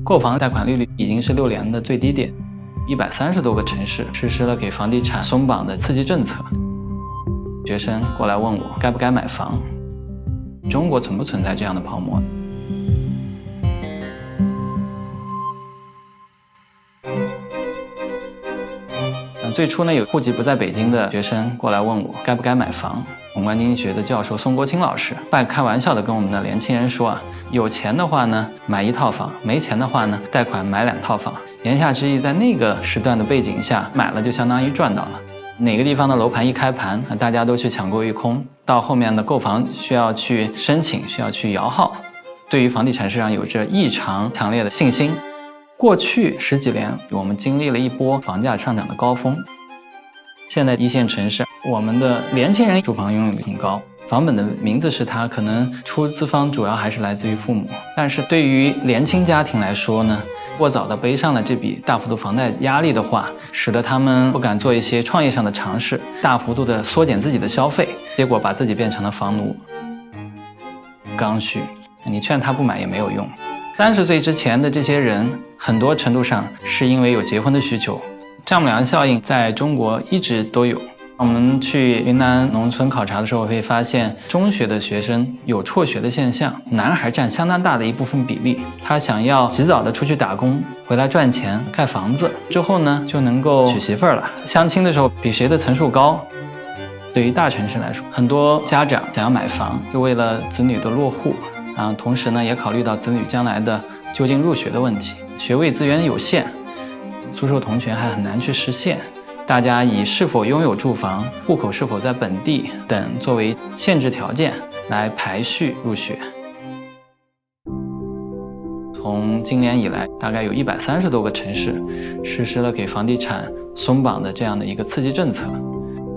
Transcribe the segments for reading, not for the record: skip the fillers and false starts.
购房贷款利率已经是6年的最低点，130多个城市实施了给房地产松绑的刺激政策。学生过来问我该不该买房，中国存不存在这样的泡沫？最初呢，有户籍不在北京的学生过来问我该不该买房。宏观经济学的教授宋国清老师半开玩笑的跟我们的年轻人说有钱的话呢买1套房，没钱的话呢贷款买2套房。言下之意，在那个时段的背景下，买了就相当于赚到了。哪个地方的楼盘一开盘，大家都去抢购一空，到后面的购房需要去申请，需要去摇号，对于房地产市场有着异常强烈的信心。过去10几年，我们经历了一波房价上涨的高峰。现在一线城市，我们的年轻人住房拥有率挺高，房本的名字是他，可能出资方主要还是来自于父母。但是对于年轻家庭来说呢，过早的背上了这笔大幅度房贷压力的话，使得他们不敢做一些创业上的尝试，大幅度的缩减自己的消费，结果把自己变成了房奴。刚需，你劝他不买也没有用。30岁之前的这些人，很多程度上是因为有结婚的需求。丈母娘效应在中国一直都有。我们去云南农村考察的时候，会发现中学的学生有辍学的现象，男孩占相当大的一部分比例。他想要及早的出去打工，回来赚钱盖房子，之后呢就能够娶媳妇儿了。相亲的时候比谁的层数高。对于大城市来说，很多家长想要买房是为了子女的落户，同时呢也考虑到子女将来的就近入学的问题。学位资源有限，租售同权还很难去实现，大家以是否拥有住房、户口是否在本地等作为限制条件来排序入学。从今年以来，大概有130多个城市实施了给房地产松绑的这样的一个刺激政策。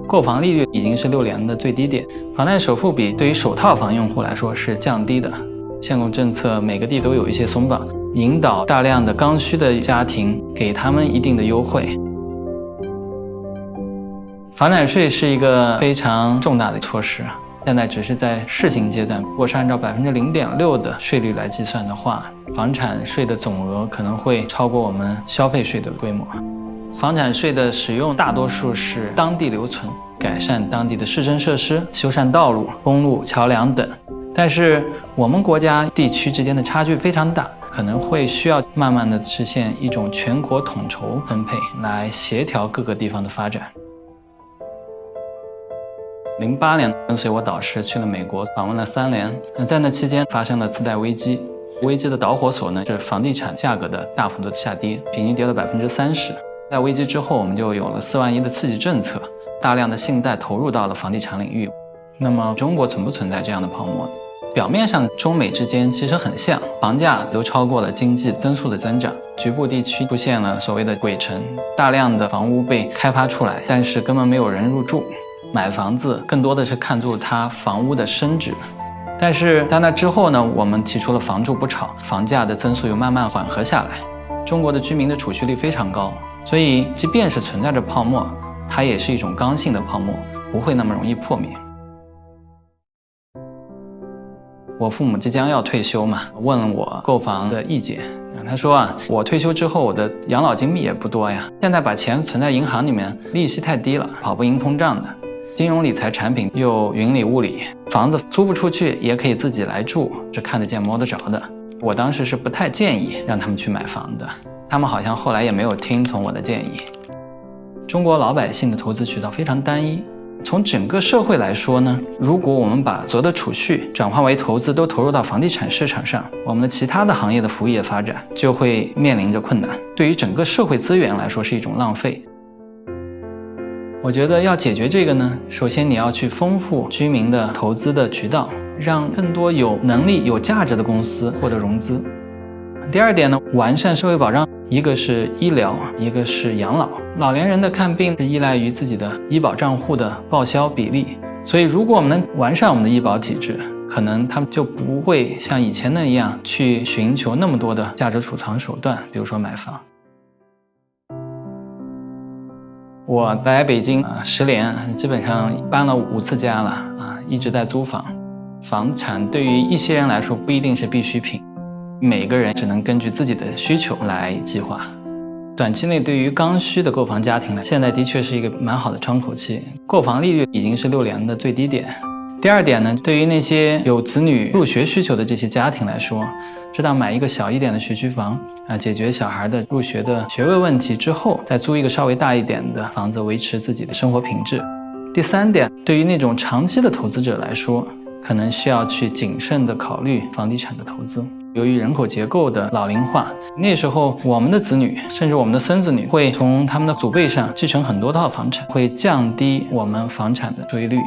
购房利率已经是6年的最低点，房贷首付比对于首套房用户来说是降低的。限购政策每个地都有一些松绑，引导大量的刚需的家庭，给他们一定的优惠。房产税是一个非常重大的措施，现在只是在试行阶段。如果是按照0.6%的税率来计算的话，房产税的总额可能会超过我们消费税的规模。房产税的使用大多数是当地留存，改善当地的市政设施，修缮道路、公路、桥梁等。但是我们国家地区之间的差距非常大，可能会需要慢慢的实现一种全国统筹分配，来协调各个地方的发展。08年跟随我导师去了美国访问了3年，在那期间发生了次贷危机，危机的导火索呢是房地产价格的大幅度下跌，平均跌了30%。在危机之后，我们就有了4万亿的刺激政策，大量的信贷投入到了房地产领域。那么中国存不存在这样的泡沫呢？表面上中美之间其实很像，房价都超过了经济增速的增长，局部地区出现了所谓的鬼城，大量的房屋被开发出来，但是根本没有人入住。买房子更多的是看中它房屋的升值。但是在那之后呢，我们提出了房住不炒，房价的增速又慢慢缓和下来。中国的居民的储蓄率非常高，所以即便是存在着泡沫，它也是一种刚性的泡沫，不会那么容易破灭。我父母即将要退休嘛，问了我购房的意见。他说我退休之后我的养老金也不多呀，现在把钱存在银行里面利息太低了，跑不赢通胀的。金融理财产品又云里雾里，房子租不出去也可以自己来住，是看得见摸得着的。我当时是不太建议让他们去买房的，他们好像后来也没有听从我的建议。中国老百姓的投资渠道非常单一，从整个社会来说呢，如果我们把所有的储蓄转化为投资都投入到房地产市场上，我们的其他的行业的服务业发展就会面临着困难，对于整个社会资源来说是一种浪费。我觉得要解决这个呢，首先你要去丰富居民的投资的渠道，让更多有能力有价值的公司获得融资。第二点呢，完善社会保障，一个是医疗，一个是养老。老年人的看病是依赖于自己的医保账户的报销比例，所以如果我们能完善我们的医保体制，可能他们就不会像以前那样去寻求那么多的价值储藏手段，比如说买房。我来北京10年，基本上搬了5次家了一直在租房。房产对于一些人来说不一定是必需品，每个人只能根据自己的需求来计划。短期内对于刚需的购房家庭呢，现在的确是一个蛮好的窗口期，购房利率已经是6年的最低点。第二点呢，对于那些有子女入学需求的这些家庭来说，知道买一个小一点的学区房解决小孩的入学的学位问题之后，再租一个稍微大一点的房子，维持自己的生活品质。第三点，对于那种长期的投资者来说，可能需要去谨慎的考虑房地产的投资。由于人口结构的老龄化，那时候我们的子女甚至我们的孙子女会从他们的祖辈上继承很多套房产，会降低我们房产的收益率。